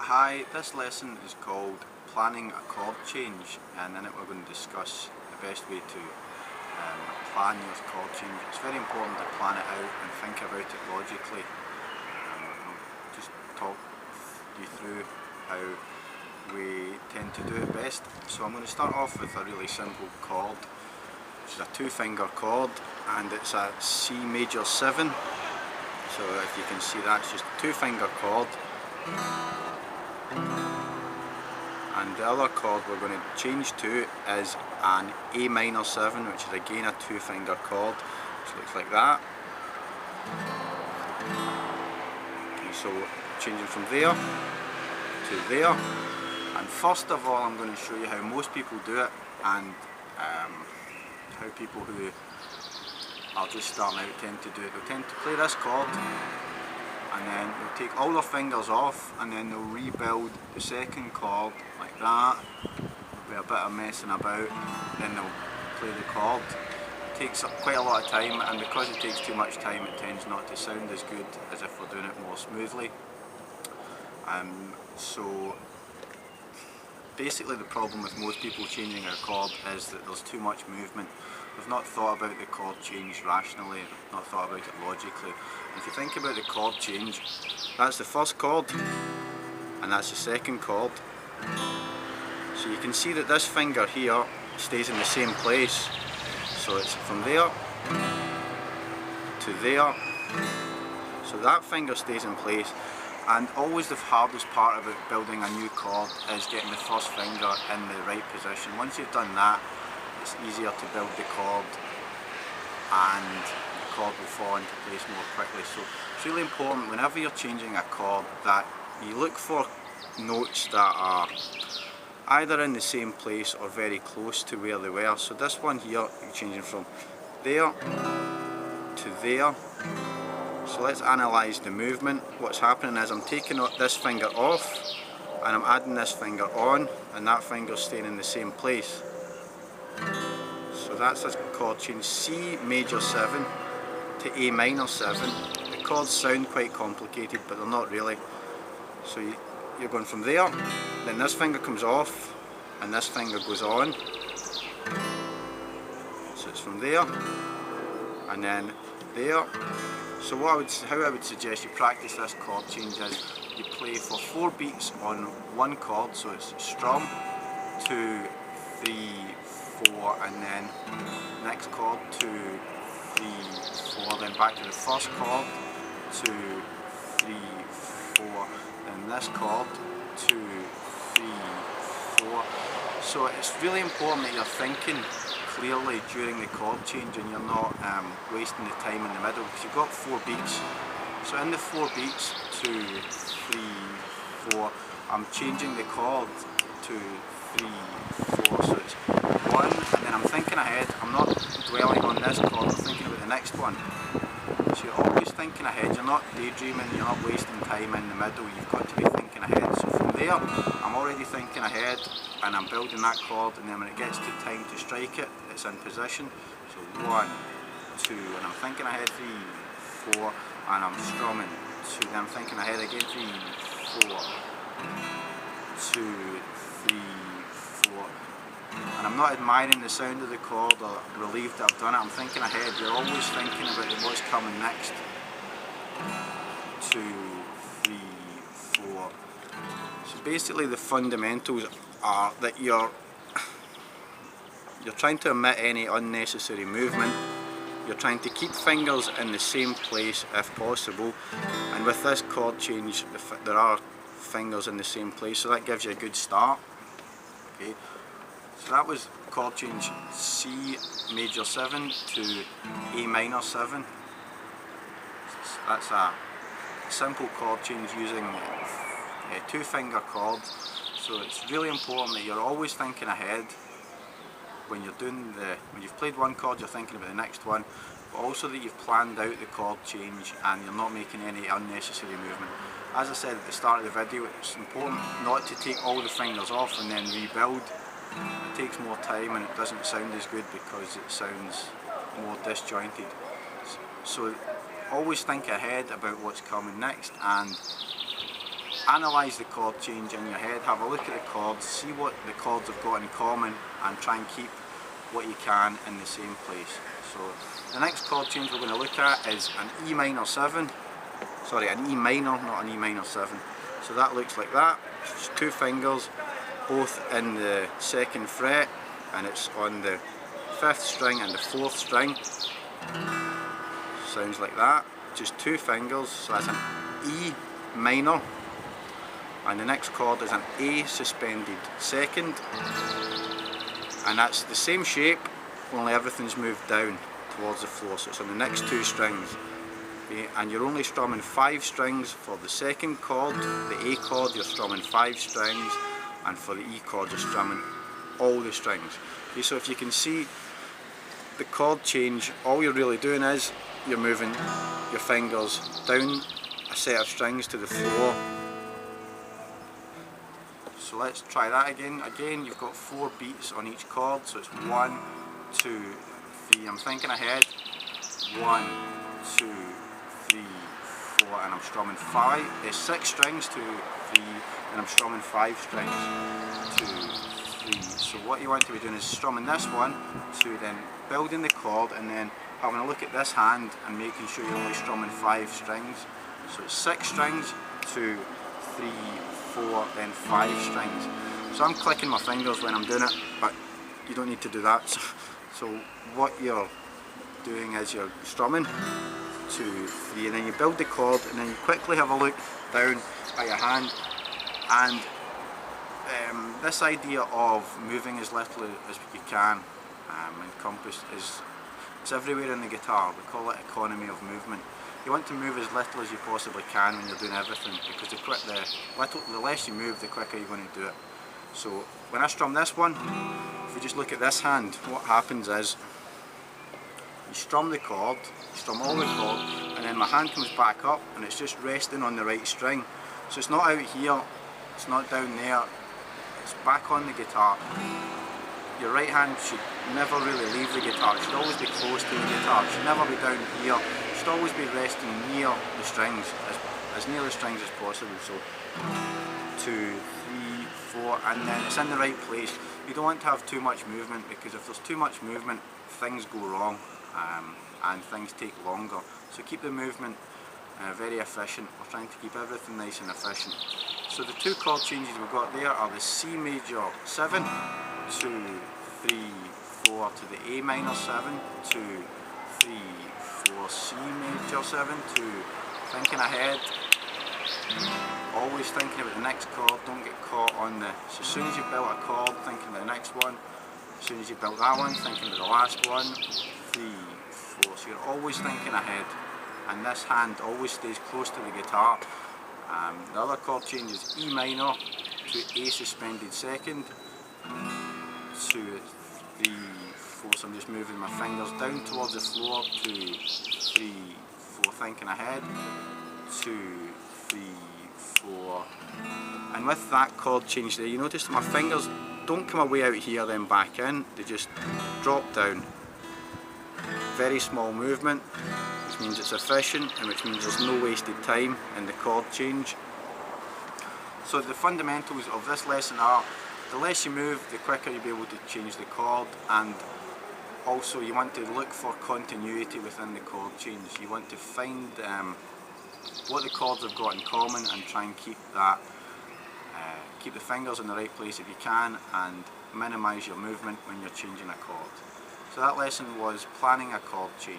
Hi, this lesson is called Planning a Chord Change, and in it we're going to discuss the best way to plan your chord change. It's very important to plan it out and think about it logically. I'll just talk you through how we tend to do it best. So I'm going to start off with a really simple chord, which is a two-finger chord, and it's a C major 7. So if you can see, that's just a two-finger chord. And the other chord we're going to change to is an A minor 7, which is again a two-finger chord, which looks like that. Okay, so changing from there to there. And first of all, I'm going to show you how most people do it, and how people who are just starting out tend to do it. They'll tend to play this chord, and then they'll take all their fingers off, and then they'll rebuild the second chord like that. There'll be a bit of messing about, then they'll play the chord. It takes quite a lot of time, and because it takes too much time, it tends not to sound as good as if we're doing it more smoothly. So basically the problem with most people changing a chord is that there's too much movement. They've not thought about the chord change rationally, not thought about it logically. If you think about the chord change, that's the first chord and that's the second chord. So you can see that this finger here stays in the same place. So it's from there to there. So that finger stays in place. And always the hardest part about building a new chord is getting the first finger in the right position. Once you've done that, it's easier to build the chord, and the chord will fall into place more quickly. So it's really important whenever you're changing a chord that you look for notes that are either in the same place or very close to where they were. So this one here, you're changing from there to there. So let's analyse the movement. What's happening is I'm taking this finger off and I'm adding this finger on, and that finger's staying in the same place. So that's a chord change, C major 7 to A minor 7. The chords sound quite complicated, but they're not really. So you're going from there, then this finger comes off and this finger goes on. So it's from there and then there. So how I would suggest you practice this chord change is you play for 4 beats on one chord, so it's strum, 2, 3, 4, and then next chord 2, 3, 4, then back to the first chord 2, 3, 4, then this chord 2, 3, 4. So it's really important that you're thinking clearly during the chord change and you're not wasting the time in the middle, because you've got 4 beats. So in the 4 beats, 2, 3, 4, I'm changing the chord 2, 3, 4, so it's 1, and then I'm thinking ahead. I'm not dwelling on this chord, I'm thinking about the next one. So you're always thinking ahead, you're not daydreaming, you're not wasting time in the middle, you've got to be thinking ahead. So from there, I'm already thinking ahead and I'm building that chord, and then when it gets to time to strike it, it's in position. So 1, 2, and I'm thinking ahead, 3, 4, and I'm strumming 2, then I'm thinking ahead again, 3, 4, 2, 3, 4, and I'm not admiring the sound of the chord or relieved that I've done it. I'm thinking ahead. You're always thinking about what's coming next. 2, 3, 4. So basically the fundamentals are that you're trying to omit any unnecessary movement. You're trying to keep fingers in the same place if possible, and with this chord change there are fingers in the same place, so that gives you a good start. Okay, so that was chord change C major 7 to A minor 7. That's a simple chord change using a 2-finger chord. So it's really important that you're always thinking ahead. When you've played one chord, you're thinking about the next one, but also that you've planned out the chord change and you're not making any unnecessary movement. As I said at the start of the video, it's important not to take all the fingers off and then rebuild. It takes more time and it doesn't sound as good because it sounds more disjointed. So always think ahead about what's coming next, and analyse the chord change in your head, have a look at the chords, see what the chords have got in common, and try and keep what you can in the same place. So the next chord change we're going to look at is an E minor 7, sorry, an E minor, not an E minor 7. So that looks like that. It's two fingers, both in the 2nd fret, and it's on the 5th string and the 4th string. Sounds like that. Just two fingers, so that's an E minor, and the next chord is an A suspended 2nd, and that's the same shape, only everything's moved down towards the floor, so it's on the next two strings. Okay, and you're only strumming 5 strings for the 2nd chord. The A chord you're strumming 5 strings, and for the E chord you're strumming all the strings. Okay, so if you can see the chord change, all you're really doing is you're moving your fingers down a set of strings to the floor. So let's try that again. Again, you've got 4 beats on each chord, so it's 1, 2, 3. I'm thinking ahead. 1, 2, 3, 4, and I'm strumming 6 strings, 2, 3, and I'm strumming 5 strings, 2, 3. So what you want to be doing is strumming this 1, 2, then building the chord, and then having a look at this hand and making sure you're only strumming 5 strings. So it's 6 strings, 2, 3, 4, then 5 strings. So I'm clicking my fingers when I'm doing it, but you don't need to do that. So what you're doing is you're strumming 2, 3, and then you build the chord, and then you quickly have a look down at your hand. And this idea of moving as little as you can encompassed is it's everywhere in the guitar. We call it economy of movement. You want to move as little as you possibly can when you're doing everything, because the less you move, the quicker you're going to do it. So when I strum this one, if you just look at this hand, what happens is you strum the chord, you strum all the chord, and then my hand comes back up and it's just resting on the right string. So it's not out here, it's not down there, it's back on the guitar. Your right hand should never really leave the guitar, it should always be close to the guitar, it should never be down here, it should always be resting near the strings, as near the strings as possible. So 2, 3, 4, and then it's in the right place. You don't want to have too much movement, because if there's too much movement, things go wrong and things take longer. So keep the movement very efficient. We're trying to keep everything nice and efficient. So the 2 chord changes we've got there are the C major 7, 2, 3, 4 to the A minor 7, 2, 3, 4, C major 7, 2, thinking ahead, always thinking about the next chord, don't get caught on the, so as soon as you've built a chord, thinking about the next one, as soon as you've built that one, thinking about the last one, 3, 4, so you're always thinking ahead, and this hand always stays close to the guitar. The other chord change is E minor to A suspended 2nd, 2, 3, 4, so I'm just moving my fingers down towards the floor, 2, 3, 4, thinking ahead, 2, 3, 4, and with that chord change there, you notice that my fingers don't come away out here then back in, they just drop down. Very small movement, which means it's efficient and which means there's no wasted time in the chord change. So the fundamentals of this lesson are, the less you move, the quicker you'll be able to change the chord, and also you want to look for continuity within the chord change. You want to find what the chords have got in common and try and keep that, keep the fingers in the right place if you can, and minimise your movement when you're changing a chord. So that lesson was planning a chord change.